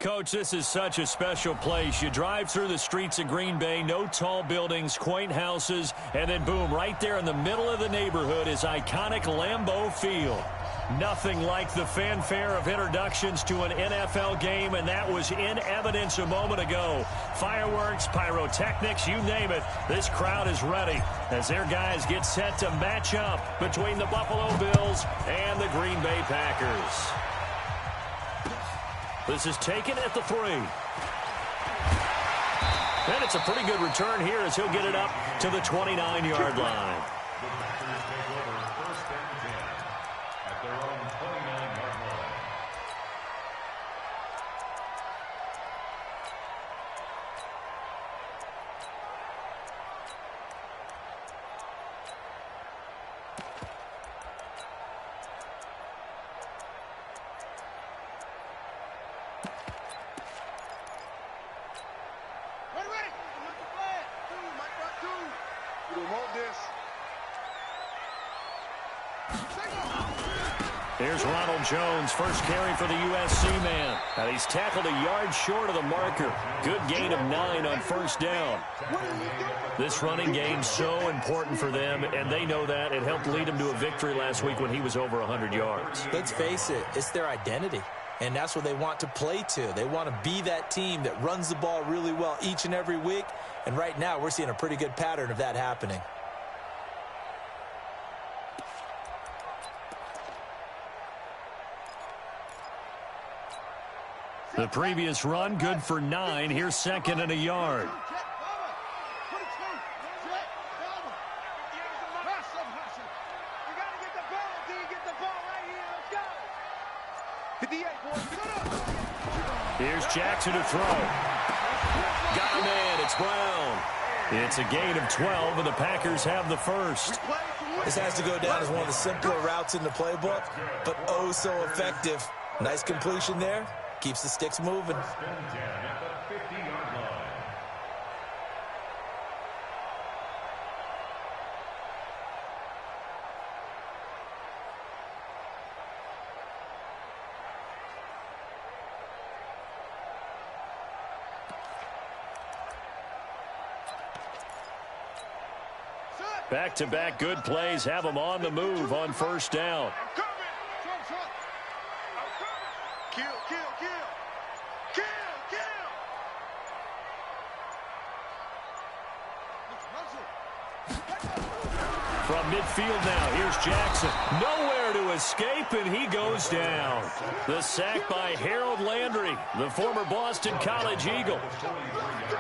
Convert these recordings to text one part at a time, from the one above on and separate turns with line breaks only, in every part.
Coach, this is such a special place. You drive through the streets of Green Bay, no tall buildings, quaint houses, and then boom, right there in the middle of the neighborhood is iconic Lambeau Field. Nothing like the fanfare of introductions to an NFL game, and that was in evidence a moment ago. Fireworks, pyrotechnics, you name it. This crowd is ready as their guys get set to match up between the Buffalo Bills and the Green Bay Packers. This is taken at the 3. And it's a pretty good return here as he'll get it up to the 29-yard line. Here's Ronald Jones, first carry for the USC man. And he's tackled a yard short of the marker. Good gain of 9 on first down. This running game's so important for them, and they know that. It helped lead them to a victory last week when he was over 100 yards.
Let's face it, it's their identity. And that's what they want to play to. They want to be that team that runs the ball really well each and every week. And right now, we're seeing a pretty good pattern of that happening.
The previous run, good for 9. Here's second and a yard. Here's Jackson to throw. Got a man. It's Brown. It's a gain of 12, and the Packers have the first.
This has to go down as one of the simpler routes in the playbook, but oh so effective. Nice completion there. Keeps the sticks moving.
Back-to-back good plays have them on the move on first down. From midfield now, here's Jackson. Nowhere to escape, and he goes down. The sack by Harold Landry, the former Boston College Eagle.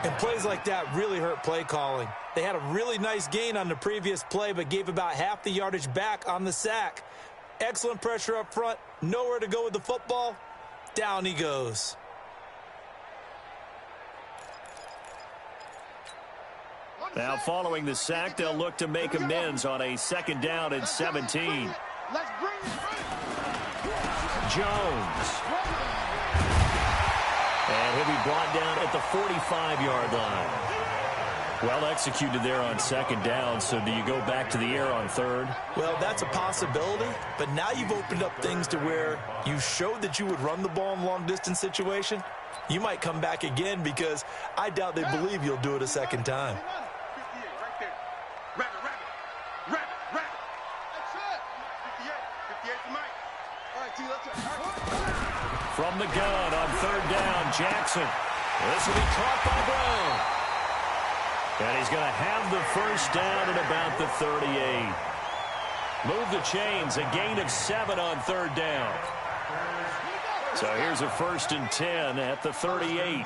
And plays like that really hurt play calling. They had a really nice gain on the previous play, but gave about half the yardage back on the sack. Excellent pressure up front. Nowhere to go with the football. Down he goes.
Now following the sack, they'll look to make amends on a second down and 17. Jones. And he'll be brought down at the 45-yard line. Well executed there on second down, so do you go back to the air on third?
Well, that's a possibility, but now you've opened up things to where you showed that you would run the ball in long-distance situation. You might come back again because I doubt they believe you'll do it a second time.
From the gun on third down, Jackson. This will be caught by Brown. And he's going to have the first down at about the 38. Move the chains, a gain of 7 on third down. So here's a 1st and 10 at the 38.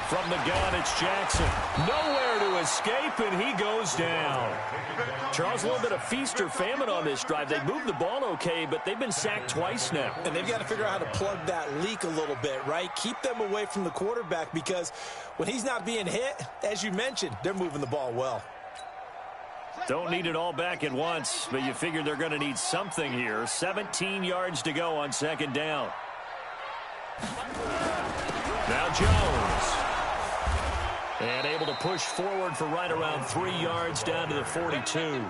From the gun, it's Jackson. Nowhere to escape, and he goes down. Charles, a little bit of feast or famine on this drive. They moved the ball okay, but they've been sacked twice now.
And they've got to figure out how to plug that leak a little bit, right? Keep them away from the quarterback because when he's not being hit, as you mentioned, they're moving the ball well.
Don't need it all back at once, but you figure they're going to need something here. 17 yards to go on second down. Now Jones. And able to push forward for right around 3 yards down to the 42.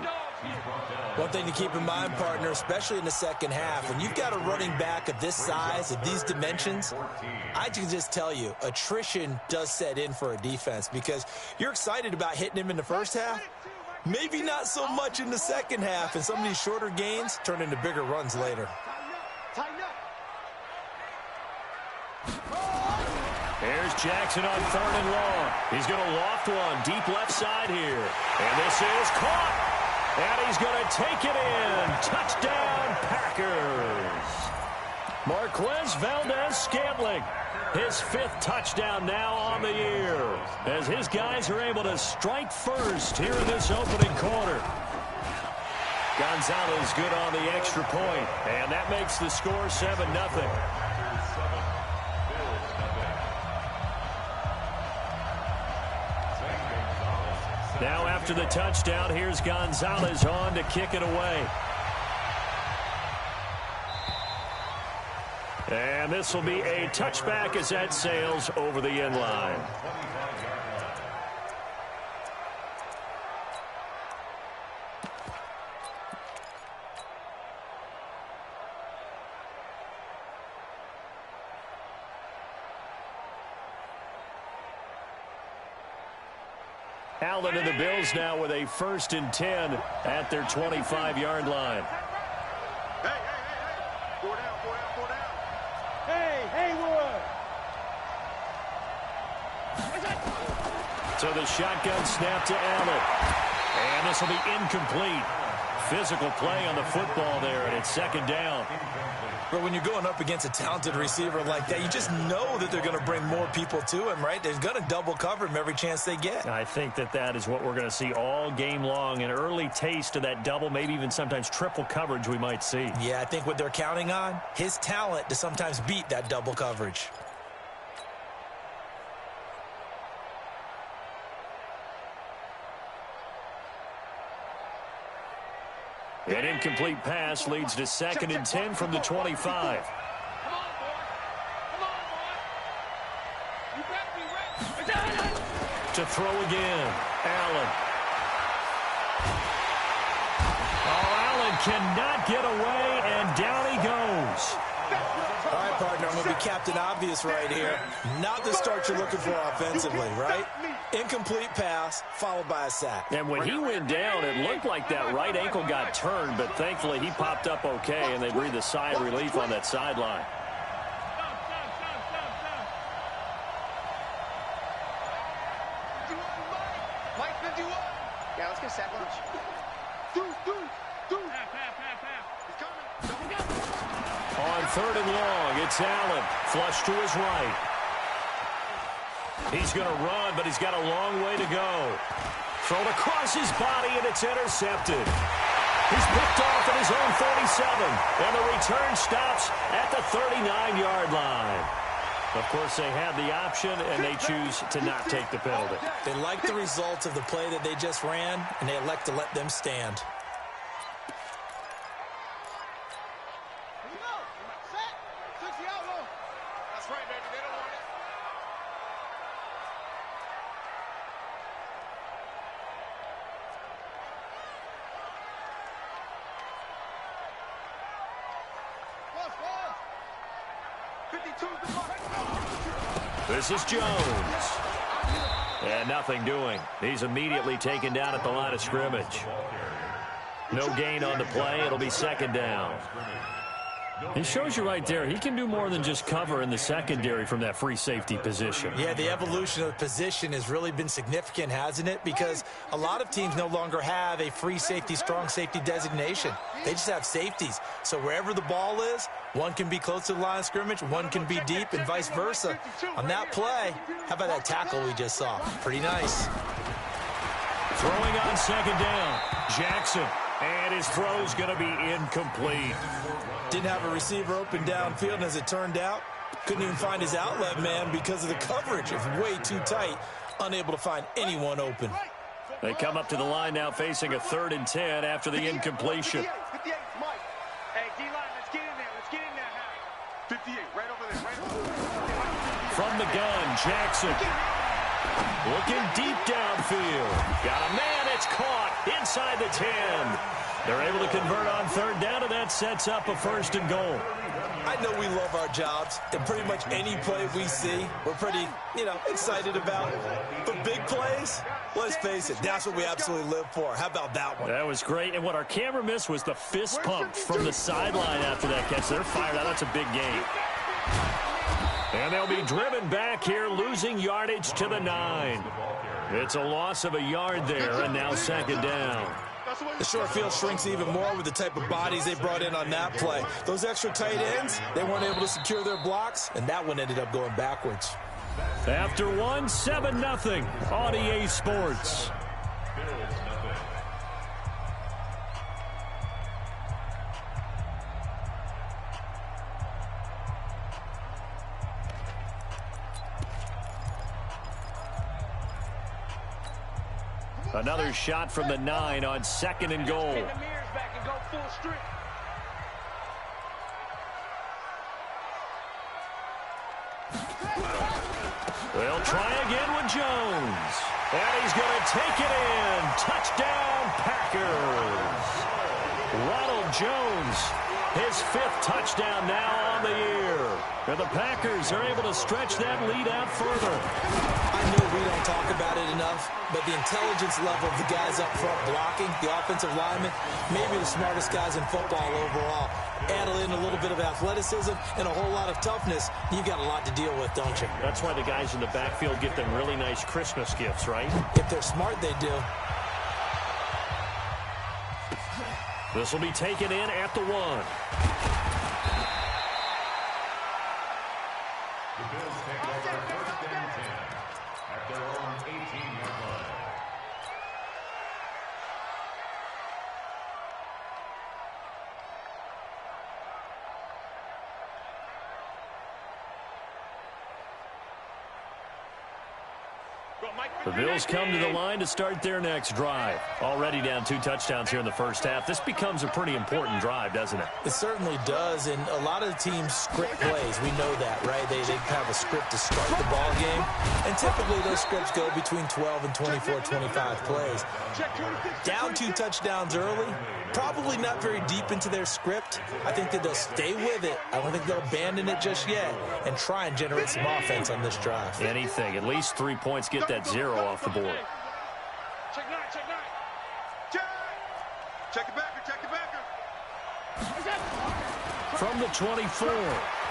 One thing to keep in mind, partner, especially in the second half, when you've got a running back of this size, of these dimensions, I can just tell you, attrition does set in for a defense because you're excited about hitting him in the first half. Maybe not so much in the second half, and some of these shorter gains turn into bigger runs later.
Here's Jackson on 3rd and long. He's going to loft one deep left side here. And this is caught. And he's going to take it in. Touchdown, Packers. Marquez Valdez-Scantling. His 5th touchdown now on the year. As his guys are able to strike first here in this opening quarter. Gonzalez good on the extra point. And that makes the score 7-0. Now after the touchdown, here's Gonzalez on to kick it away. And this will be a touchback as that sails over the end line. Allen and the Bills now with a 1st and 10 at their 25-yard line.
Hey, hey, hey, hey. 4 down, 4 down, 4 down. Hey, Haywood.
So the shotgun snap to Allen. And this will be incomplete. Physical play on the football there, and it's 2nd down.
But when you're going up against a talented receiver like that, you just know that they're going to bring more people to him, right? They're going to double cover him every chance they get.
I think that is what we're going to see all game long. An early taste of that double, maybe even sometimes triple coverage we might see.
Yeah, I think what they're counting on, his talent to sometimes beat that double coverage.
An incomplete pass leads to 2nd and 10 from the 25. To throw again, Allen. Oh, Allen cannot get away, and down he goes.
All right, partner, I'm going to be Captain Obvious right here. Not the start you're looking for offensively, right? Incomplete pass, followed by a sack.
And when he went down, it looked like that right ankle got turned, but thankfully he popped up okay, and they breathed a sigh of relief on that sideline.
Yeah, let's get sack lunch.
On 3rd and long, it's Allen. Flush to his right. He's going to run, but he's got a long way to go. Thrown across his body, and it's intercepted. He's picked off at his own 47, and the return stops at the 39-yard line. Of course, they had the option, and they choose to not take the penalty.
They like the results of the play that they just ran, and they elect to let them stand.
That's right, baby. They don't want it.
This is Jones. And nothing doing. He's immediately taken down at the line of scrimmage. No gain on the play. It'll be 2nd down. He shows you right there, he can do more than just cover in the secondary from that free safety position.
Yeah, the evolution of the position has really been significant, hasn't it? Because a lot of teams no longer have a free safety, strong safety designation. They just have safeties. So wherever the ball is, one can be close to the line of scrimmage, one can be deep, and vice versa. On that play, how about that tackle we just saw? Pretty nice.
Throwing on 2nd down, Jackson. And his throw's going to be incomplete.
Didn't have a receiver open downfield, and as it turned out, couldn't even find his outlet man because of the coverage. It was way too tight, unable to find anyone open.
They come up to the line now facing a 3rd and 10 after the incompletion.
58, Mike. Hey, D-line, let's get in there. Let's get in there now. 58, right over there, right over there.
from the gun. Jackson looking deep downfield. Got a man. It's caught inside the 10. They're able to convert on third down, and that sets up a first and goal.
I know we love our jobs, and pretty much any play we see, we're pretty, excited about. But big plays, let's face it, that's what we absolutely live for. How about that one?
That was great, and what our camera missed was the fist pump from the sideline after that catch. They're fired out. That's a big game. And they'll be driven back here, losing yardage to the 9. It's a loss of a yard there, and now second down.
The short field shrinks even more with the type of bodies they brought in on that play. Those extra tight ends, they weren't able to secure their blocks, and that one ended up going backwards.
After 7-0 on EA Sports. Another shot from the 9 on second and goal. They'll try again with Jones. And he's going to take it in. Touchdown, Packers. Ronald Jones, his 5th touchdown now on the year. And the Packers are able to stretch that lead out further.
I know we don't talk about it enough, but the intelligence level of the guys up front blocking, the offensive linemen, maybe the smartest guys in football overall. Add in a little bit of athleticism and a whole lot of toughness, you've got a lot to deal with, don't you?
That's why the guys in the backfield get them really nice Christmas gifts, right?
If they're smart, they do.
This will be taken in at the 1. The Bills come to the line to start their next drive. Already down 2 touchdowns here in the first half. This becomes a pretty important drive, doesn't it?
It certainly does, and a lot of the teams script plays. We know that, right? They have a script to start the ball game, and typically those scripts go between 12 and 24, 25 plays. Down 2 touchdowns early, probably not very deep into their script. I think that they'll stay with it. I don't think they'll abandon it just yet and try and generate some offense on this drive.
Anything. At least 3 points. Get that 0 off the board.
Check 9, check 9. Check it backer, check it backer.
From the 24,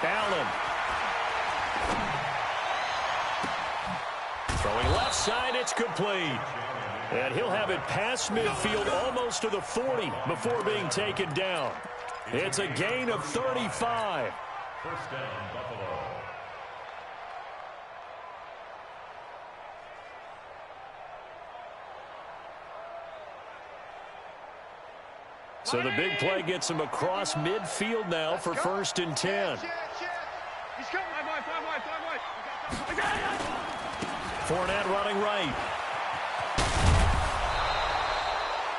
Allen. Throwing left side, it's complete. And he'll have it past midfield almost to the 40 before being taken down. It's a gain of 35.
First down, Buffalo.
So the big play gets him across midfield now for 1st and 10.
He's coming. 5 wide.
Fournette running right.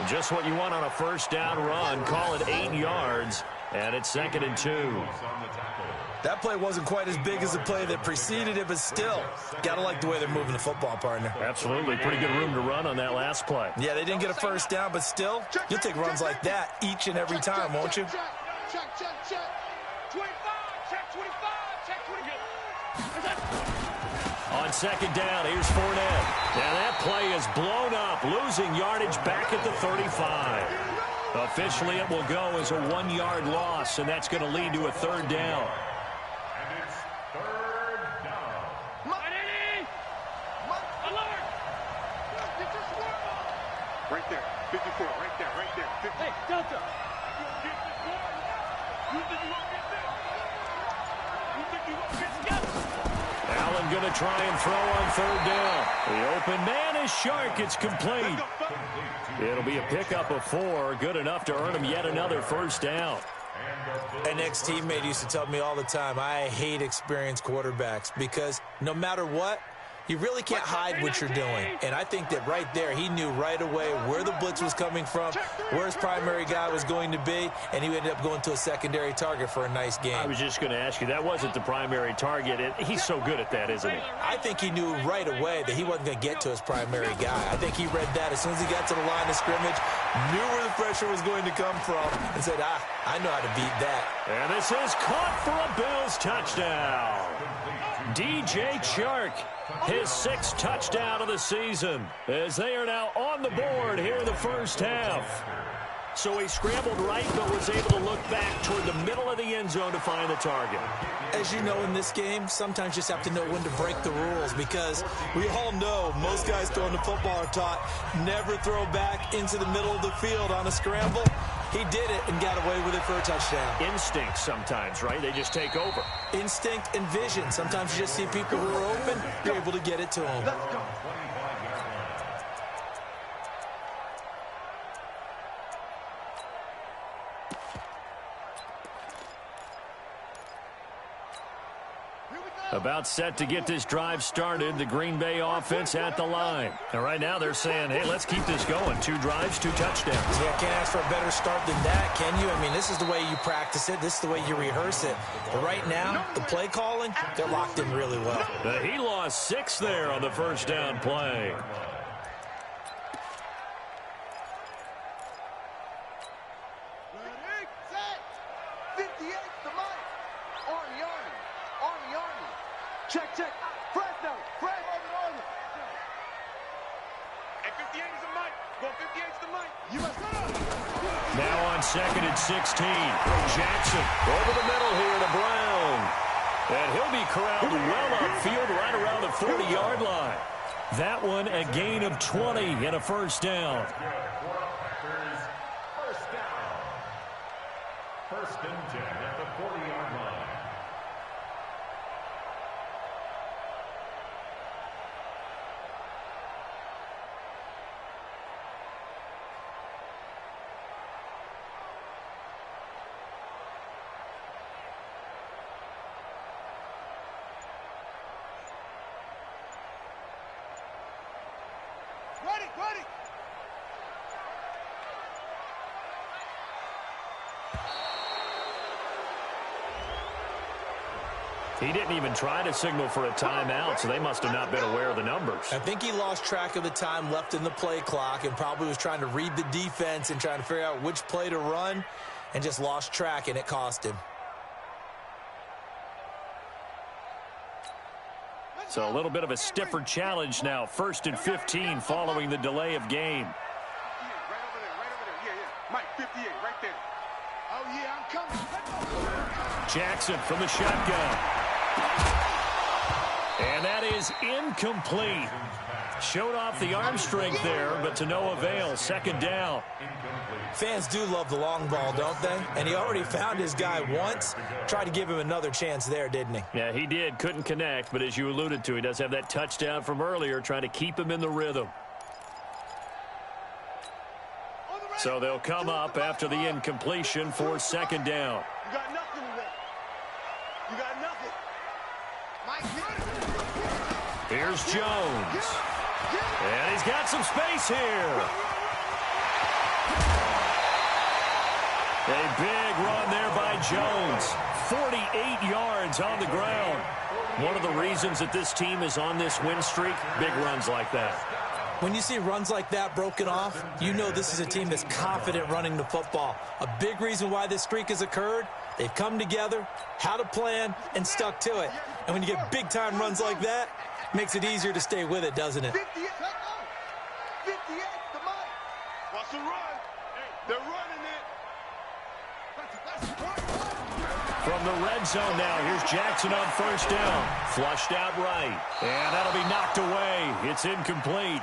Just what you want on a first down run. Call it 8 yards, and it's 2nd and 2.
That play wasn't quite as big as the play that preceded it, but still, got to like the way they're moving the football, partner.
Absolutely. Pretty good room to run on that last play.
Yeah, they didn't get a first down, but still, you'll take runs like that each and every time, won't you?
Check. 25, check 25, check 25.
On 2nd down, here's Fournette. Now that play is blown up, losing yardage back at the 35. Officially, it will go as a 1-yard loss, and that's going to lead to a 3rd down.
And it's 3rd down.
Right there, 54, right there, 50.
Hey, Delta.
You think you won't get this? You think you won't get this?
Allen going to try and throw on 3rd down. The open man is Shark. It's complete. It'll be a pickup of 4. Good enough to earn him yet another first down.
An ex-teammate used to tell me all the time, I hate experienced quarterbacks because no matter what, You really can't hide what you're doing. And I think that right there, he knew right away where the blitz was coming from, where his primary guy was going to be, and he ended up going to a secondary target for a nice game.
I was just going to ask you, that wasn't the primary target. He's so good at that, isn't he?
I think he knew right away that he wasn't going to get to his primary guy. I think he read that as soon as he got to the line of scrimmage, knew where the pressure was going to come from, and said, I know how to beat that.
And this is caught for a Bills touchdown. DJ Chark, his 6th touchdown of the season, as they are now on the board here in the first half. So he scrambled right, but was able to look back toward the middle of the end zone to find the target.
As you know, in this game, sometimes you just have to know when to break the rules, because we all know most guys throwing the football are taught never throw back into the middle of the field on a scramble. He did it and got away with it for a touchdown.
Instinct sometimes, right? They just take over.
Instinct and vision. Sometimes you just see people who are open, you're able to get it to them.
Let's go.
About set to get this drive started, the Green Bay offense at the line. And right now they're saying, hey, let's keep this going. 2 drives, 2 touchdowns.
Yeah, can't ask for a better start than that, can you? I mean, this is the way you practice it. This is the way you rehearse it. But right now, the play calling, they're locked in really well.
He lost 6 there on the first down play.
Ready, set. 58 to Mike. Arnie. Check. Fresno. And 58 is the Mike. Go 58 is the Mike. You must go.
Now on 2nd and 16. Jackson over the middle here to Brown. And he'll be corralled well upfield right around the 40-yard line. That one a gain of 20 and a first down.
First and 10 at the 40-yard line.
Ready.
He didn't even try to signal for a timeout, so they must have not been aware of the numbers.
I think he lost track of the time left in the play clock and probably was trying to read the defense and trying to figure out which play to run and just lost track, and it cost him.
So a little bit of a stiffer challenge now. 1st and 15 following the delay of game.
Right over there. Yeah. Mike, 58, right there. Oh, yeah, I'm coming.
Jackson from the shotgun. And that is incomplete. Showed off the arm strength there, but to no avail. 2nd down.
Fans do love the long ball, don't they? And he already found his guy once. Tried to give him another chance there, didn't he?
Yeah, he did. Couldn't connect, but as you alluded to, he does have that touchdown from earlier, trying to keep him in the rhythm. So they'll come up after the incompletion for 2nd down.
You got nothing today. You got nothing. Mike,
Here's Jones. And he's got some space here. A big run there by Jones. 48 yards on the ground. One of the reasons that this team is on this win streak, big runs like that.
When you see runs like that broken off, you know this is a team that's confident running the football. A big reason why this streak has occurred, they've come together, had a plan, and stuck to it. And when you get big-time runs like that, it makes it easier to stay with it, doesn't it?
58 to Mike. Watch the run. They're running it.
From the red zone now, here's Jackson on 1st down. Flushed out right. And that'll be knocked away. It's incomplete.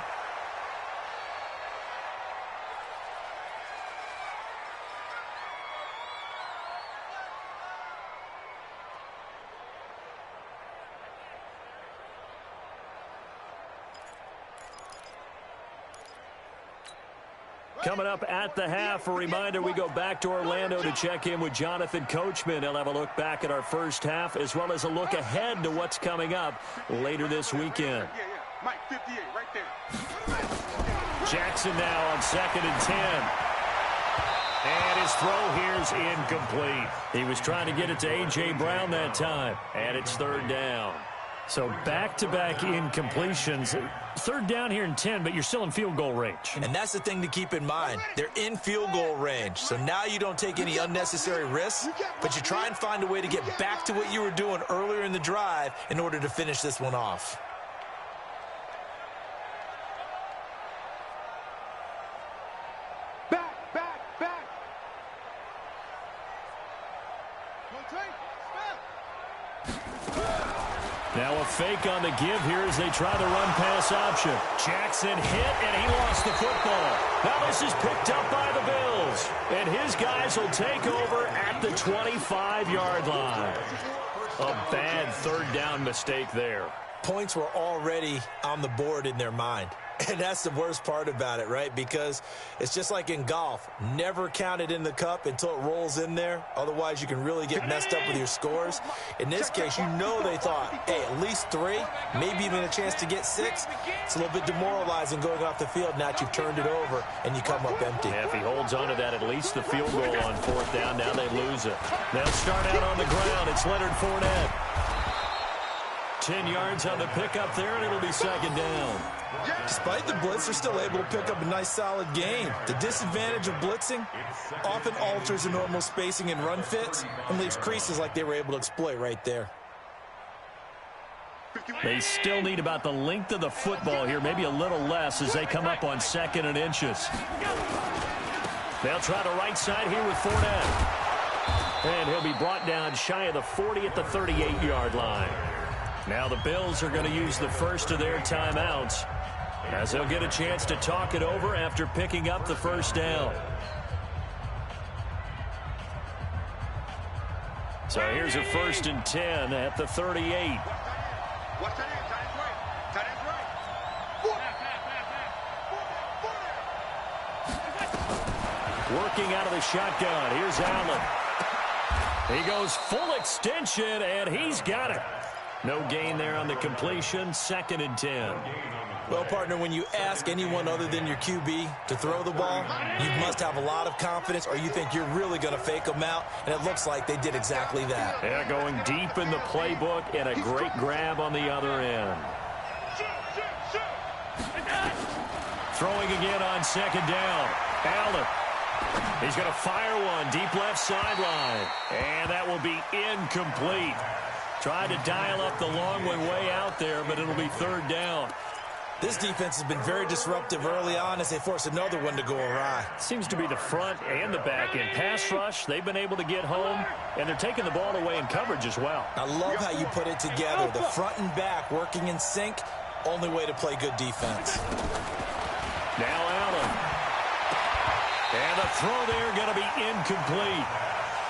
Coming up at the half, a reminder, we go back to Orlando to check in with Jonathan Coachman. He'll have a look back at our first half as well as a look ahead to what's coming up later this weekend.
Yeah. Mike, 58, right there.
Jackson now on 2nd and 10. And his throw here's incomplete. He was trying to get it to A.J. Brown that time. And it's 3rd down. So back-to-back incompletions. 3rd down here in 10, but you're still in field goal range.
And that's the thing to keep in mind. They're in field goal range. So now you don't take any unnecessary risks, but you try and find a way to get back to what you were doing earlier in the drive in order to finish this one off.
Back.
Now a fake on the give here as they try the run-pass option. Jackson hit, and he lost the football. Now this is picked up by the Bills. And his guys will take over at the 25-yard line. A bad 3rd down mistake there.
Points were already on the board in their mind. And that's the worst part about it, right? Because it's just like in golf. Never count it in the cup until it rolls in there. Otherwise, you can really get messed up with your scores. In this case, you know they thought, hey, at least 3, maybe even a chance to get 6. It's a little bit demoralizing going off the field. Now that you've turned it over and you come up empty.
Yeah, if he holds on to that, at least the field goal on 4th down. Now they lose it. They'll start out on the ground. It's Leonard Fournette. 10 yards on the pickup there, and it'll be 2nd down.
Despite the blitz, they're still able to pick up a nice, solid gain. The disadvantage of blitzing often alters the normal spacing and run fits and leaves creases like they were able to exploit right there.
They still need about the length of the football here, maybe a little less as they come up on 2nd and inches. They'll try the right side here with Fournette. And he'll be brought down shy of the 40 at the 38-yard line. Now the Bills are going to use the first of their timeouts as they'll get a chance to talk it over after picking up the 1st down. So here's a 1st and 10 at the 38.
Watch that end, tight end right. Tight end right.
Working out of the shotgun. Here's Allen. He goes full extension, and he's got it. No gain there on the completion. 2nd and 10.
Well, partner, when you ask anyone other than your QB to throw the ball, you must have a lot of confidence or you think you're really going to fake them out, and it looks like they did exactly that.
Yeah, going deep in the playbook and a great grab on the other end. Throwing again on 2nd down. Allen. He's going to fire one deep left sideline, and that will be incomplete. Tried to dial up the long way out there, but it'll be 3rd down.
This defense has been very disruptive early on as they force another one to go awry.
Seems to be the front and the back end. Pass rush, they've been able to get home, and they're taking the ball away in coverage as well.
I love how you put it together. The front and back working in sync, only way to play good defense.
Now Allen. And the throw there going to be incomplete.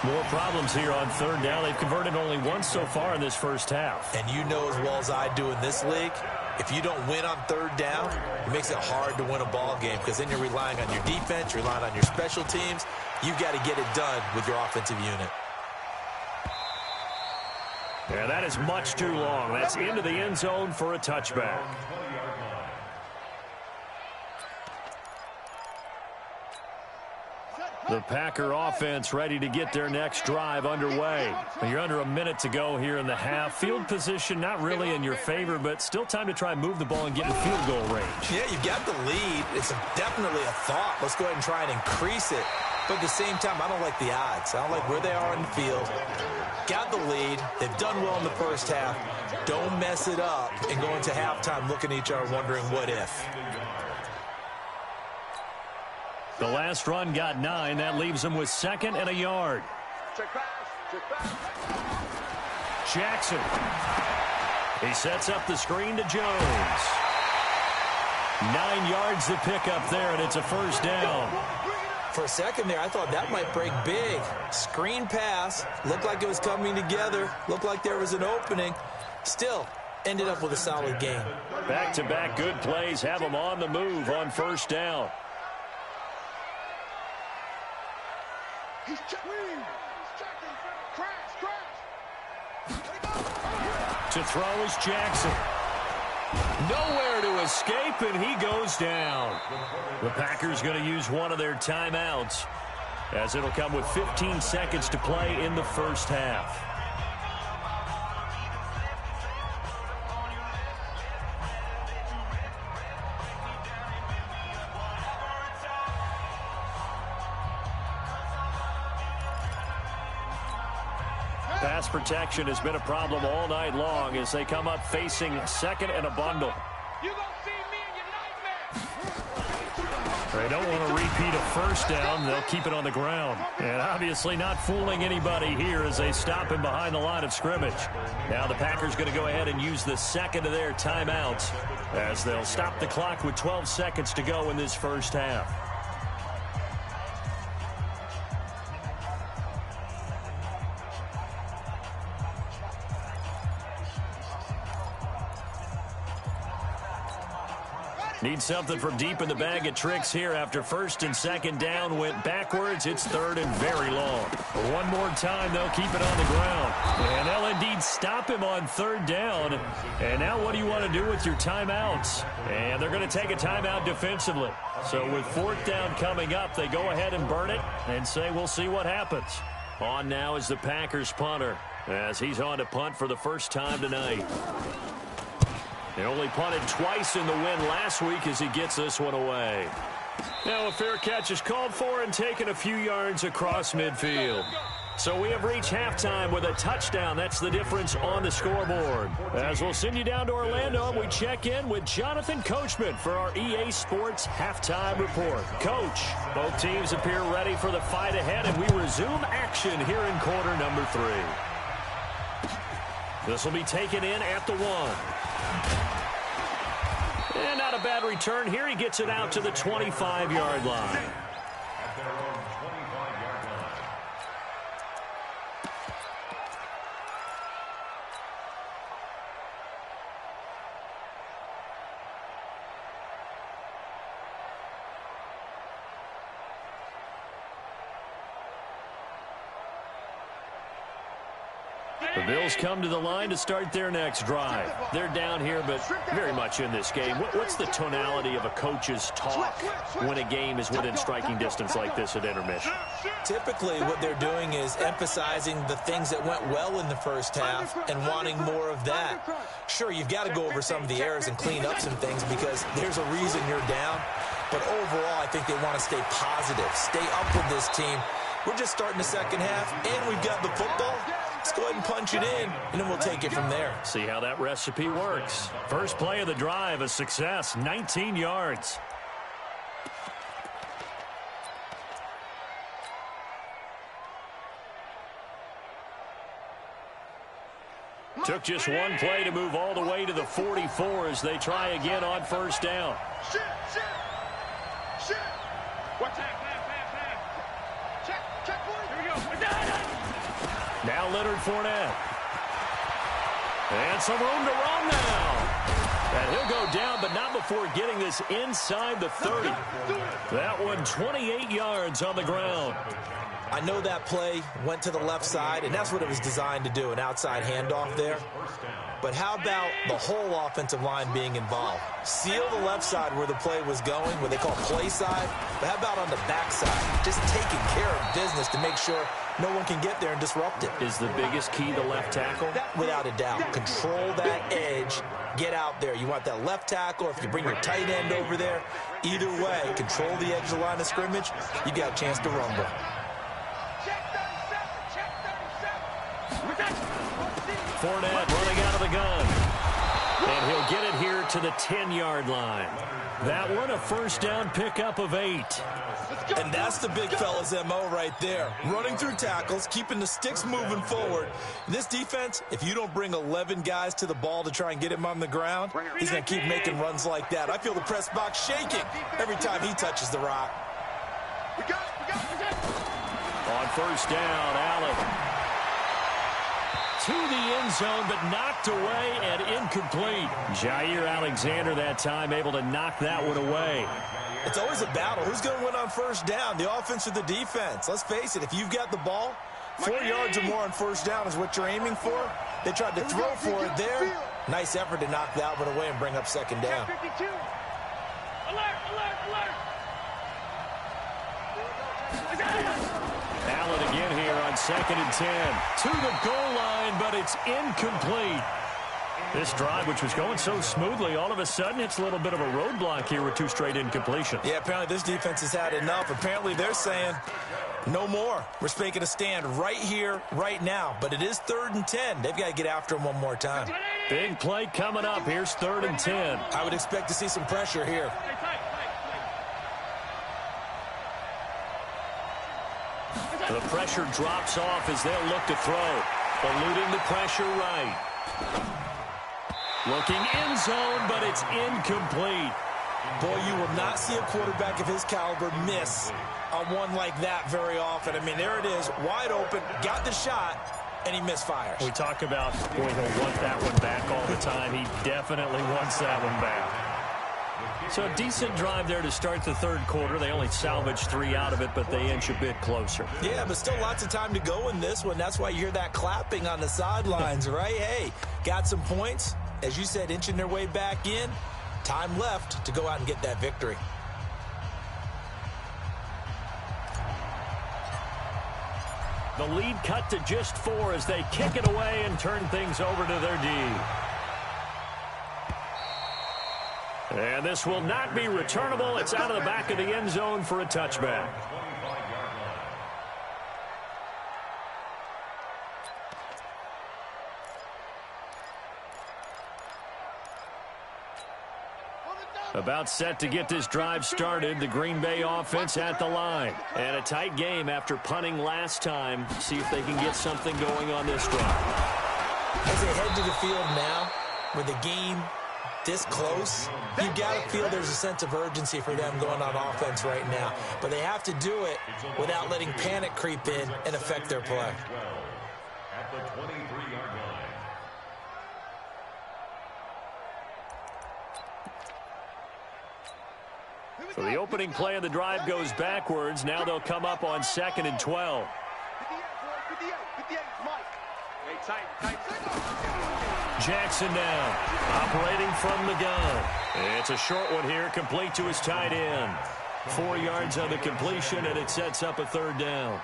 More problems here on 3rd down. They've converted only once so far in this first half.
And you know as well as I do in this league, if you don't win on 3rd down, it makes it hard to win a ball game because then you're relying on your defense, you're relying on your special teams. You've got to get it done with your offensive unit.
Yeah, that is much too long. That's into the end zone for a touchback. The Packer offense ready to get their next drive underway. You're under a minute to go here in the half. Field position not really in your favor, but still time to try and move the ball and get in field goal range.
Yeah, you've got the lead. It's definitely a thought. Let's go ahead and try and increase it. But at the same time, I don't like the odds. I don't like where they are in the field. Got the lead. They've done well in the first half. Don't mess it up and go into halftime looking at each other wondering what if.
The last run got 9. That leaves them with 2nd and a yard. Jackson. He sets up the screen to Jones. 9 yards to pick up there, and it's a 1st down.
For a second there, I thought that might break big. Screen pass. Looked like it was coming together. Looked like there was an opening. Still, ended up with a solid game.
Back-to-back good plays have them on the move on 1st down.
He's checking. Crash.
To throw is Jackson. Nowhere to escape, and he goes down. The Packers going to use one of their timeouts, as it'll come with 15 seconds to play in the first half. Pass protection has been a problem all night long as they come up facing second and a bundle.
You gonna see me in your nightmares.
They don't want to repeat a first down. They'll keep it on the ground. And obviously not fooling anybody here as they stop him behind the line of scrimmage. Now the Packers going to go ahead and use the second of their timeouts as they'll stop the clock with 12 seconds to go in this first half. Need something from deep in the bag of tricks here after first and second down went backwards. It's third and very long. One more time, they'll keep it on the ground. And they'll indeed stop him on third down. And now what do you want to do with your timeouts? And they're going to take a timeout defensively. So with fourth down coming up, they go ahead and burn it and say we'll see what happens. On now is the Packers punter as he's on to punt for the first time tonight. He only punted twice in the win last week as he gets this one away. Now a fair catch is called for and taken a few yards across midfield. So we have reached halftime with a touchdown. That's the difference on the scoreboard. As we'll send you down to Orlando, we check in with Jonathan Coachman for our EA Sports Halftime Report. Coach, both teams appear ready for the fight ahead, and we resume action here in quarter number 3. This will be taken in at the 1. And not a bad return here. He gets it out to the 25-yard line.
At their own 25-yard line.
The Bills come to the line to start their next drive. They're down here, but very much in this game. What's the tonality of a coach's talk when a game is within striking distance like this at intermission?
Typically, what they're doing is emphasizing the things that went well in the first half and wanting more of that. Sure, you've got to go over some of the errors and clean up some things because there's a reason you're down. But overall, I think they want to stay positive, stay up with this team. We're just starting the second half, and we've got the football. Let's go ahead and punch it in, and then we'll take it from there.
See how that recipe works. First play of the drive, a success, 19 yards. Took just one play to move all the way to the 44 as they try again on first down.
Shit. Watch that, pass. Check, boys. Here we go.
Now Leonard Fournette. And some room to run now. And he'll go down, but not before getting this inside the 30. That one 28 yards on the ground.
I know that play went to the left side, and that's what it was designed to do, an outside handoff there. But how about the whole offensive line being involved? Seal the left side where the play was going, what they call play side. But how about on the back side? Just taking care of business to make sure no one can get there and disrupt it.
Is the biggest key the left tackle?
Without a doubt. Control that edge. Get out there. You want that left tackle, or if you bring your tight end over there, either way, control the edge of the line of scrimmage, you got a chance to rumble.
Fournette running out of the gun. And he'll get it here to the 10-yard line. That one a first down pickup of 8.
And that's the big fella's MO right there. Running through tackles, keeping the sticks moving forward. This defense, if you don't bring 11 guys to the ball to try and get him on the ground, he's going to keep making runs like that. I feel the press box shaking every time he touches the rock.
On first down, Allen. To the end zone, but knocked away and incomplete. Jair Alexander that time able to knock that one away.
It's always a battle. Who's going to win on first down, the offense or the defense? Let's face it, if you've got the ball, 4 yards or more on first down is what you're aiming for. They tried to throw for it there. Nice effort to knock that one away and bring up second down.
52. Alert, alert, alert.
Allen again here on 2nd and 10. To the goal line, but it's incomplete. This drive, which was going so smoothly, all of a sudden it's a little bit of a roadblock here with 2 straight incompletions.
Yeah, apparently this defense has had enough. Apparently they're saying no more. We're making a stand right here, right now. But it is 3rd and 10. They've got to get after him one more time.
Big play coming up. Here's 3rd and 10.
I would expect to see some pressure here.
The pressure drops off as they'll look to throw. Eluding the pressure right. Looking end zone, but it's incomplete.
Boy, you will not see a quarterback of his caliber miss on one like that very often. I mean, there it is, wide open, got the shot, and he misfires.
We talk about, boy, he'll want that one back all the time. He definitely wants that one back. So a decent drive there to start the 3rd quarter. They only salvaged 3 out of it, but they inch a bit closer.
Yeah, but still lots of time to go in this one. That's why you hear that clapping on the sidelines, right? Hey, got some points. As you said, inching their way back in. Time left to go out and get that victory.
The lead cut to just 4 as they kick it away and turn things over to their D. And this will not be returnable. It's out of the back of the end zone for a touchback. About set to get this drive started. The Green Bay offense at the line. And a tight game after punting last time. See if they can get something going on this drive.
As they head to the field now, with the game this close, you got to feel there's a sense of urgency for them going on offense right now. But they have to do it without letting panic creep in and affect their play.
At the 23-yard line.
So the opening play of the drive goes backwards. Now they'll come up on 2nd and 12.
58, Mike.
Jackson down, operating from the gun. It's a short one here, complete to his tight end. 4 yards on the completion, and it sets up a 3rd down.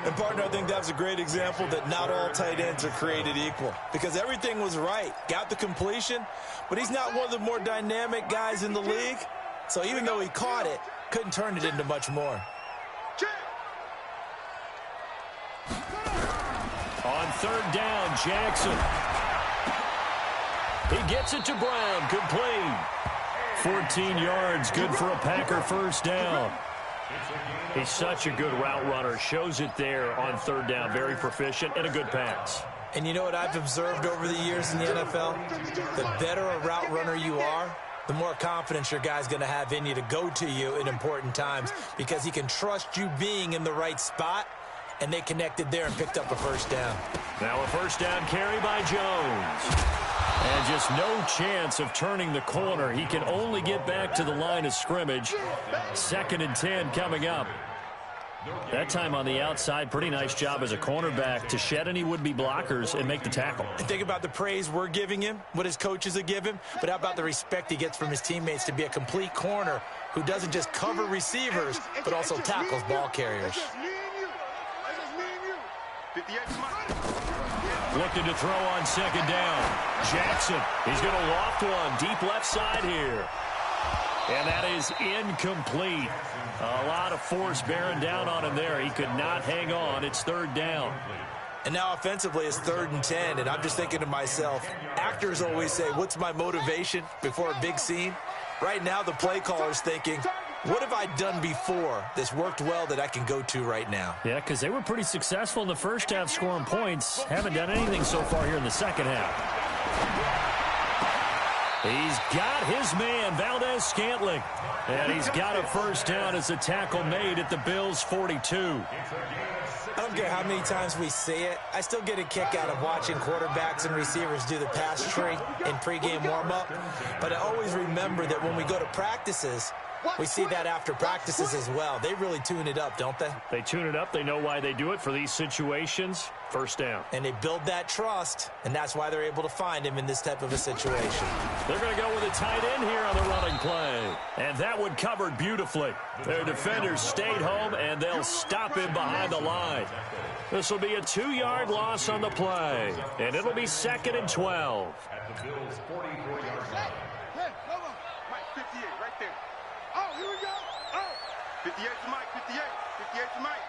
And, partner, I think that's a great example that not all tight ends are created equal, because everything was right. Got the completion, but he's not one of the more dynamic guys in the league. So even though he caught it, couldn't turn it into much more.
On 3rd down, Jackson. He gets it to Brown, complete. 14 yards, good for a Packer 1st down. He's such a good route runner. Shows it there on 3rd down. Very proficient and a good pass.
And you know what I've observed over the years in the NFL? The better a route runner you are, the more confidence your guy's going to have in you to go to you in important times, because he can trust you being in the right spot, and they connected there and picked up a 1st down.
Now a 1st down carry by Jones. And just no chance of turning the corner. He can only get back to the line of scrimmage. 2nd and 10 coming up. That time on the outside, pretty nice job as a cornerback to shed any would-be blockers and make the tackle.
And think about the praise we're giving him, what his coaches have given him, but how about the respect he gets from his teammates to be a complete corner who doesn't just cover receivers, but also tackles ball carriers.
Looking to throw on 2nd down. Jackson, he's going to loft one deep left side here. And that is incomplete. A lot of force bearing down on him there. He could not hang on. It's 3rd down.
And now offensively it's 3rd and 10, and I'm just thinking to myself, actors always say, what's my motivation before a big scene? Right now the play caller's thinking, what have I done before that's worked well that I can go to right now?
Yeah, because they were pretty successful in the first half scoring points. Haven't done anything so far here in the second half. He's got his man, Valdez-Scantling. And he's got a 1st down as a tackle made at the Bills' 42.
I don't care how many times we see it. I still get a kick out of watching quarterbacks and receivers do the pass tree in pregame warm-up. But I always remember that when we go to practices, We see that after practices as well. They really tune it up, don't they?
They tune it up. They know why they do it for these situations. First down.
And they build that trust, and that's why they're able to find him in this type of a situation.
They're going to go with a tight end here on the running play. And that one covered beautifully. Their defenders stayed home, and they'll stop him behind the line. This will be a 2-yard loss on the play, and it'll be 2nd and 12.
At the Bills' 44-yard line.
Hey, hold on. Mike, 58, right there. Oh, here we go. Oh. 58 to Mike, 58. 58 to Mike.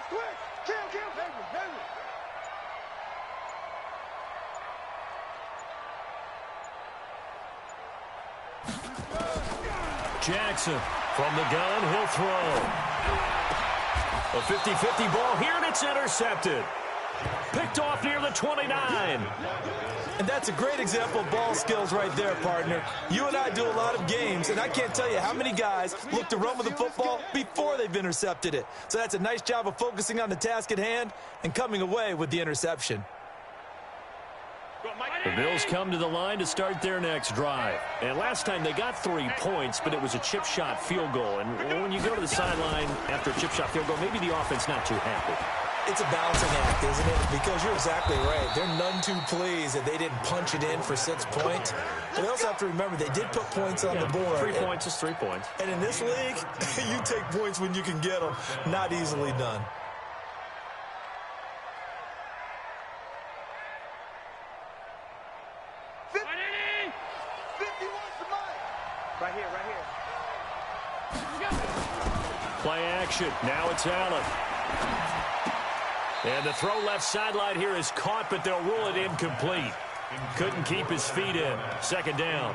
Switch. Kill. Henry.
Jackson from the gun, he'll throw. A 50-50 ball here, and it's intercepted. Picked off near the 29.
And that's a great example of ball skills right there, partner. You and I do a lot of games, and I can't tell you how many guys look to run with the football before they've intercepted it. So that's a nice job of focusing on the task at hand and coming away with the interception.
The Bills come to the line to start their next drive. And last time they got 3 points, but it was a chip shot field goal. And when you go to the sideline after a chip shot field goal, maybe the offense not too happy.
It's a balancing act, isn't it? Because you're exactly right. They're none too pleased that they didn't punch it in for 6 points. But they also have to remember they did put points on the board.
3 points is 3 points.
And in this league, you take points when you can get them. Not easily done.
Right here.
Play action. Now it's Allen. And the throw left sideline here is caught, but they'll rule it incomplete. Couldn't keep his feet in. 2nd down.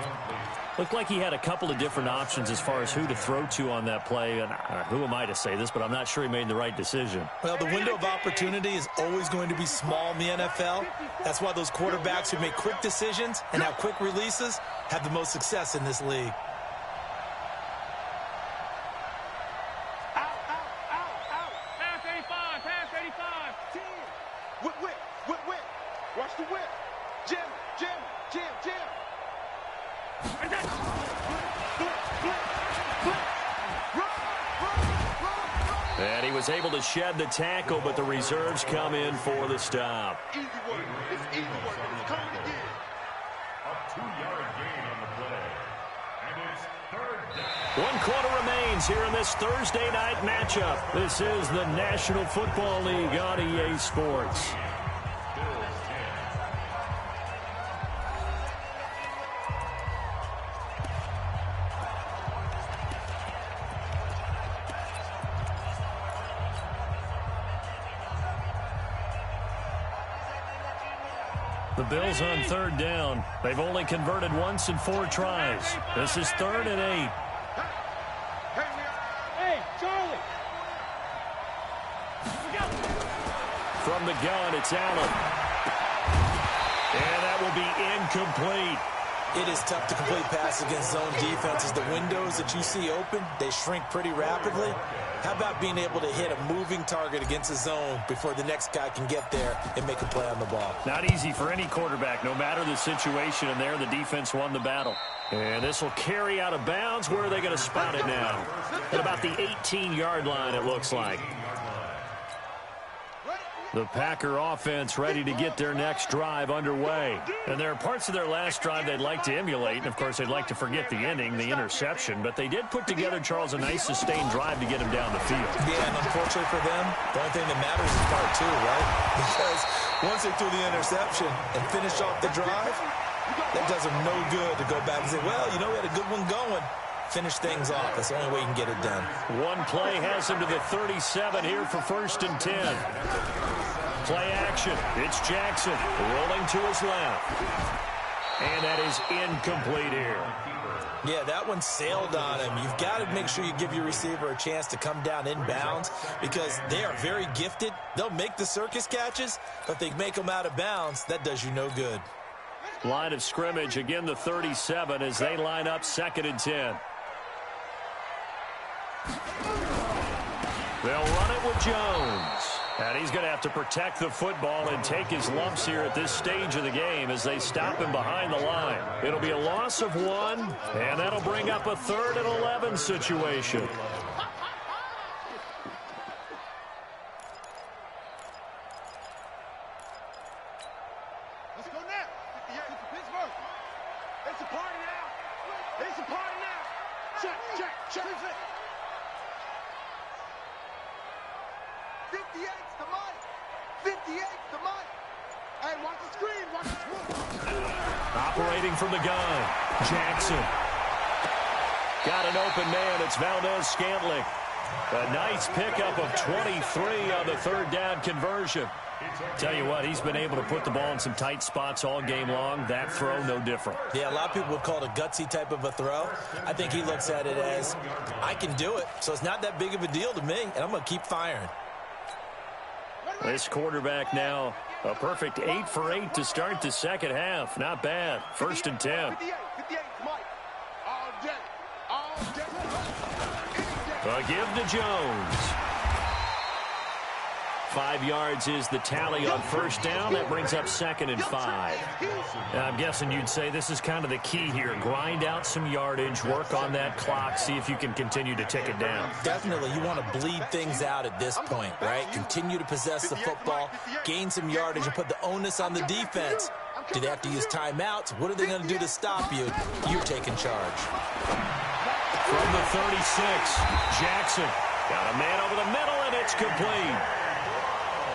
Looked like he had a couple of different options as far as who to throw to on that play. And who am I to say this, but I'm not sure he made the right decision.
Well, the window of opportunity is always going to be small in the NFL. That's why those quarterbacks who make quick decisions and have quick releases have the most success in this league.
Watch the whip. Jam.
And he was able to shed the tackle, but the reserves come in for the stop.
Easy work. It's easy work. It's coming again.
A 2-yard gain on the play. And it's 3rd down.
1 quarter remains here in this Thursday night matchup. This is the National Football League on EA Sports. The Bills on 3rd down. They've only converted once in 4 tries. This is 3rd and 8.
Hey, Charlie.
From the gun, it's Allen. And that will be incomplete.
It is tough to complete pass against zone defenses. The windows that you see open, they shrink pretty rapidly. How about being able to hit a moving target against a zone before the next guy can get there and make a play on the ball?
Not easy for any quarterback, no matter the situation. And there, the defense won the battle. And this will carry out of bounds. Where are they going to spot it now? At about the 18-yard line, it looks like. The Packer offense ready to get their next drive underway. And there are parts of their last drive they'd like to emulate. And, of course, they'd like to forget the ending, the interception. But they did put together, Charles, a nice sustained drive to get him down the field.
Yeah, and unfortunately for them, the only thing that matters is part 2, right? Because once they threw the interception and finished off the drive, that does them no good to go back and say, well, you know, we had a good one going. Finish things off. That's the only way you can get it done.
One play has him to the 37 here for 1st and 10. Play action. It's Jackson rolling to his left. And that is incomplete here.
Yeah, that one sailed on him. You've got to make sure you give your receiver a chance to come down inbounds because they are very gifted. They'll make the circus catches, but if they make them out of bounds, that does you no good.
Line of scrimmage, again the 37 as they line up 2nd and 10. They'll run it with Jones. And he's going to have to protect the football and take his lumps here at this stage of the game as they stop him behind the line. It'll be a loss of 1, and that'll bring up a 3rd and 11 situation.
Let's go now. 58 to Pittsburgh. It's a party now. It's a party now. Check, check, check. 58's the mic. 58's the mic. Hey, watch the screen. Watch the screen.
Operating from the gun, Jackson. Got an open man. It's Valdez-Scantling. A nice pickup of 23 on the 3rd down conversion. Tell you what, he's been able to put the ball in some tight spots all game long. That throw, no different.
Yeah, a lot of people would call it a gutsy type of a throw. I think he looks at it as, I can do it, so it's not that big of a deal to me, and I'm going to keep firing.
This quarterback now, a perfect 8 for 8 to start the second half. Not bad. 1st and 10.
58's Mike. All day. All day.
A give to Jones. 5 yards is the tally on 1st down. That brings up 2nd and 5. I'm guessing you'd say this is kind of the key here. Grind out some yardage, work on that clock, see if you can continue to tick it down.
Definitely, you want to bleed things out at this point, right? Continue to possess the football, gain some yardage, and put the onus on the defense. Do they have to use timeouts? What are they going to do to stop you? You're taking charge.
From the 36, Jackson got a man over the middle, and it's complete.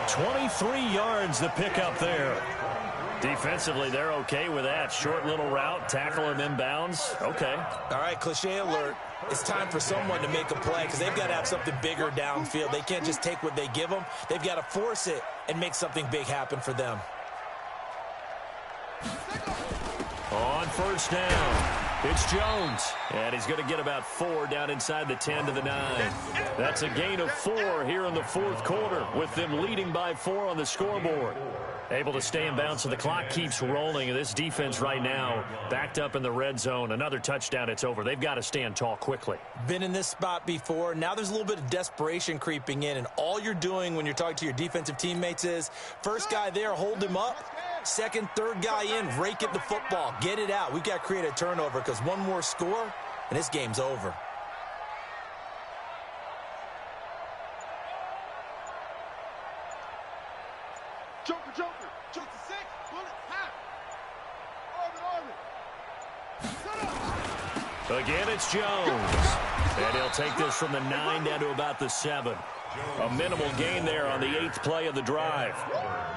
23 yards the pickup there. Defensively, they're okay with that. Short little route, tackle him inbounds. Okay.
All right, cliche alert. It's time for someone to make a play because they've got to have something bigger downfield. They can't just take what they give them. They've got to force it and make something big happen for them.
On 1st down, it's Jones. And he's going to get about 4 down inside the 10 to the 9. That's a gain of 4 here in the 4th quarter with them leading by 4 on the scoreboard. Able to stay in bounds, so the clock keeps rolling. This defense right now backed up in the red zone. Another touchdown, it's over. They've got to stand tall quickly.
Been in this spot before. Now there's a little bit of desperation creeping in, and all you're doing when you're talking to your defensive teammates is, first guy there, hold him up. Second, third guy in, rake at the football. Get it out. We've got to create a turnover because one more score, and this game's over.
Joker, Joker. Joker 6. Bullet. Half. Orbit, orbit.
Again, it's Jones. And he'll take this from the 9 down to about the 7. A minimal gain there on the 8th play of the drive.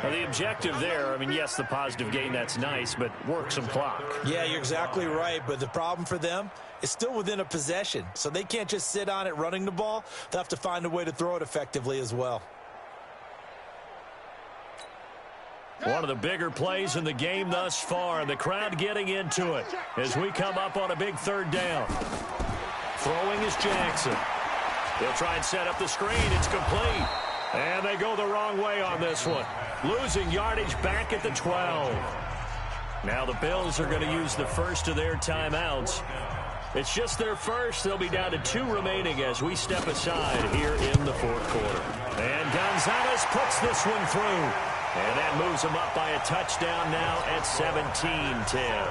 Now, the objective there, I mean, yes, the positive gain, that's nice, but work some clock.
Yeah, you're exactly right, but the problem for them is still within a possession, so they can't just sit on it running the ball. They'll have to find a way to throw it effectively as well.
One of the bigger plays in the game thus far, and the crowd getting into it as we come up on a big 3rd down. Throwing is Jackson. They'll try and set up the screen. It's complete. And they go the wrong way on this one. Losing yardage back at the 12. Now the Bills are going to use the first of their timeouts. It's just their first. They'll be down to 2 remaining as we step aside here in the 4th quarter. And Gonzalez puts this one through. And that moves them up by a touchdown now at 17-10.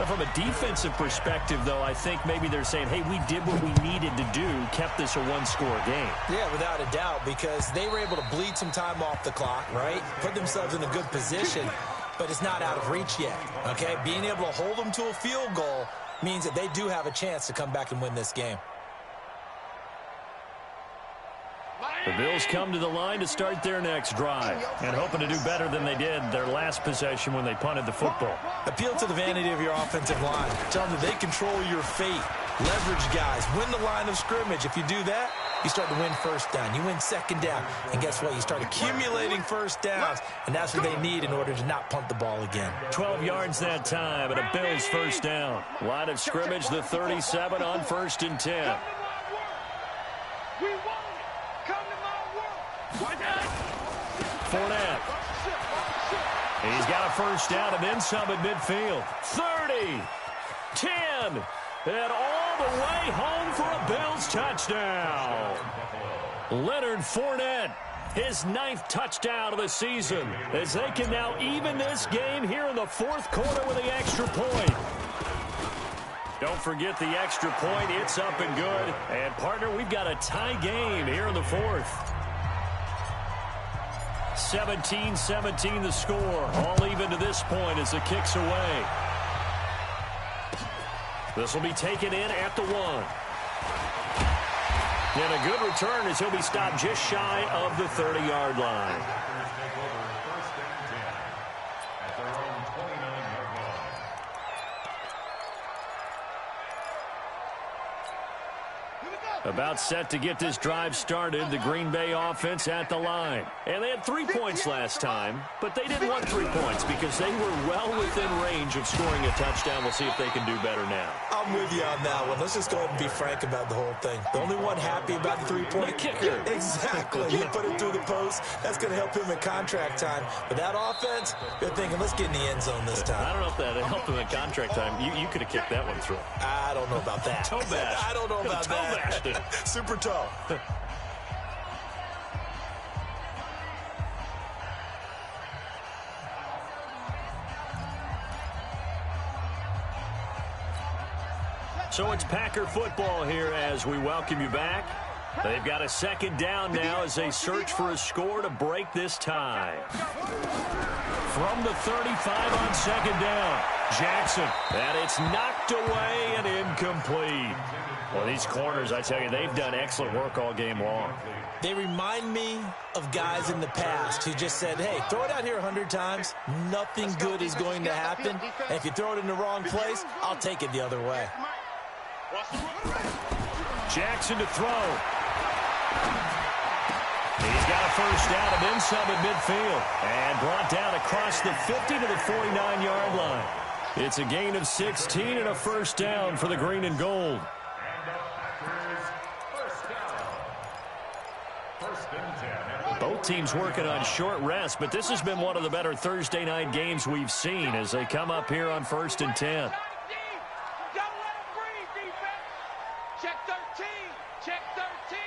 From a defensive perspective, though, I think maybe they're saying, hey, we did what we needed to do, kept this a 1-score game.
Yeah, without a doubt, because they were able to bleed some time off the clock, right? Put themselves in a good position, but it's not out of reach yet, okay? Being able to hold them to a field goal means that they do have a chance to come back and win this game.
The Bills come to the line to start their next drive and hoping to do better than they did their last possession when they punted the football.
Appeal to the vanity of your offensive line. Tell them that they control your fate. Leverage guys. Win the line of scrimmage. If you do that, you start to win 1st down. You win 2nd down. And guess what? You start accumulating 1st downs. And that's what they need in order to not punt the ball again.
12 yards that time and a Bills 1st down. Line of scrimmage, the 37 on 1st and 10.
We won it. Come to my world.
Fournette. He's got a 1st down and then some at midfield. 30, 10, and all the way home for a Bills touchdown. Leonard Fournette His 9th touchdown of the season, as they can now even this game here in the 4th quarter with the extra point. Don't forget the extra point. It's up and good. And, partner, we've got a tie game here in the 4th. 17-17 the score. All even to this point as the kick's away. This will be taken in at the 1. And a good return as he'll be stopped just shy of the 30-yard line. About set to get this drive started, the Green Bay offense at the line. And they had 3 points last time, but they didn't want 3 points because they were well within range of scoring a touchdown. We'll see if they can do better now.
I'm with you on that one. Let's just go ahead and be frank about the whole thing. The only one happy about the 3-point.
The kicker.
Exactly. He put it through the post. That's going to help him in contract time. But that offense, they're thinking, let's get in the end zone this time.
I don't know if that helped him in contract time. You could have kicked that one through.
I don't know about that.
Toe bash.
I don't know about that. Super toe.
So it's Packer football here as we welcome you back. They've got a 2nd down now as they search for a score to break this tie. From the 35 on 2nd down, Jackson. And it's knocked away and incomplete. Well, these corners, I tell you, they've done excellent work all game long.
They remind me of guys in the past who just said, hey, throw it out here 100 times. Nothing good is going to happen. And if you throw it in the wrong place, I'll take it the other way.
Jackson to throw. He's got a 1st down and then some at midfield. And brought down across the 50 to the 49-yard line. It's a gain of 16 and a 1st down for the green and gold. Both teams working on short rest, but this has been one of the better Thursday night games we've seen as they come up here on 1st and 10.
Check 13. Check 13.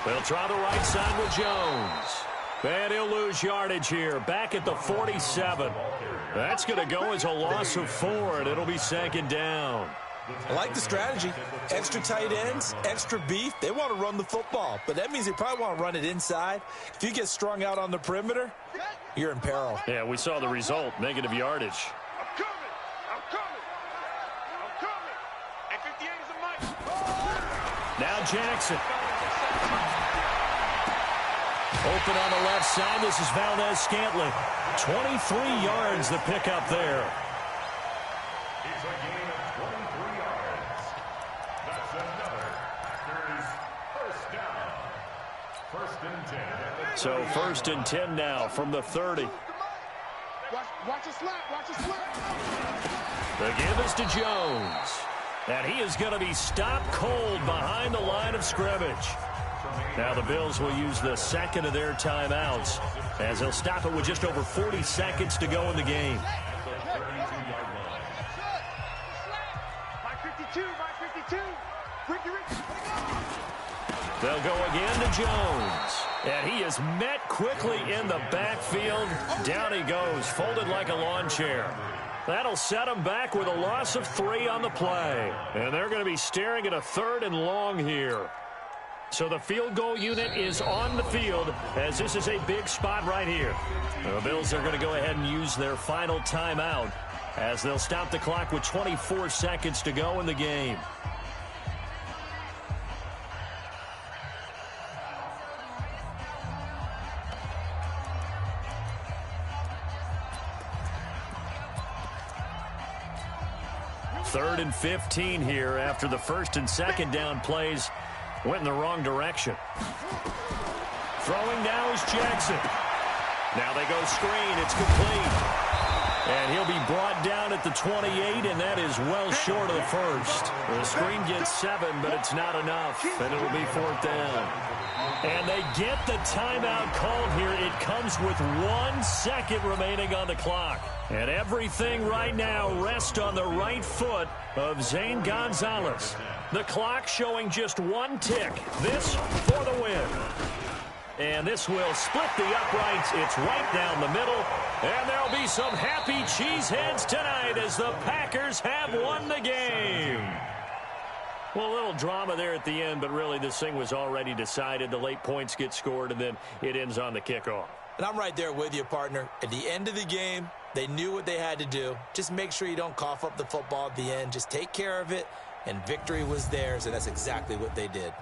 They'll try the right side with Jones. And he'll lose yardage here, back at the 47. That's going to go as a loss of 4, and it'll be 2nd down.
I like the strategy. Extra tight ends, extra beef. They want to run the football, but that means they probably want to run it inside. If you get strung out on the perimeter, you're in peril.
Yeah, we saw the result, negative yardage.
I'm coming. I'm coming. I'm coming. And 58 is a mic.
Now Jackson. Open on the left side. This is Valdez-Scantling. 23 yards the pickup there.
It's a gain of 23 yards. That's another Packers 1st down. 1st and 10.
So 1st and 10 now from the 30.
Watch a slap. Watch a slap.
The give is to Jones. And he is going to be stopped cold behind the line of scrimmage. Now the Bills will use the 2nd of their timeouts as they'll stop it with just over 40 seconds to go in the game. They'll go again to Jones. And he is met quickly in the backfield. Down he goes, folded like a lawn chair. That'll set him back with a loss of 3 on the play. And they're going to be staring at a 3rd and long here. So the field goal unit is on the field as this is a big spot right here. The Bills are going to go ahead and use their final timeout as they'll stop the clock with 24 seconds to go in the game. Third and 15 here after the 1st and 2nd down plays went in the wrong direction. Throwing now is Jackson. Now they go screen. It's complete. And he'll be brought down at the 28, and that is well short of the first. The screen gets 7, but it's not enough, and it'll be 4th down. And they get the timeout called here. It comes with 1 second remaining on the clock. And everything right now rests on the right foot of Zane Gonzalez. The clock showing just 1 tick. This for the win. And this will split the uprights. It's right down the middle. And there'll be some happy cheeseheads tonight as the Packers have won the game. Well, a little drama there at the end, but really this thing was already decided. The late points get scored, and then it ends on the kickoff.
And I'm right there with you, partner. At the end of the game, they knew what they had to do. Just make sure you don't cough up the football at the end. Just take care of it, and victory was theirs, and that's exactly what they did.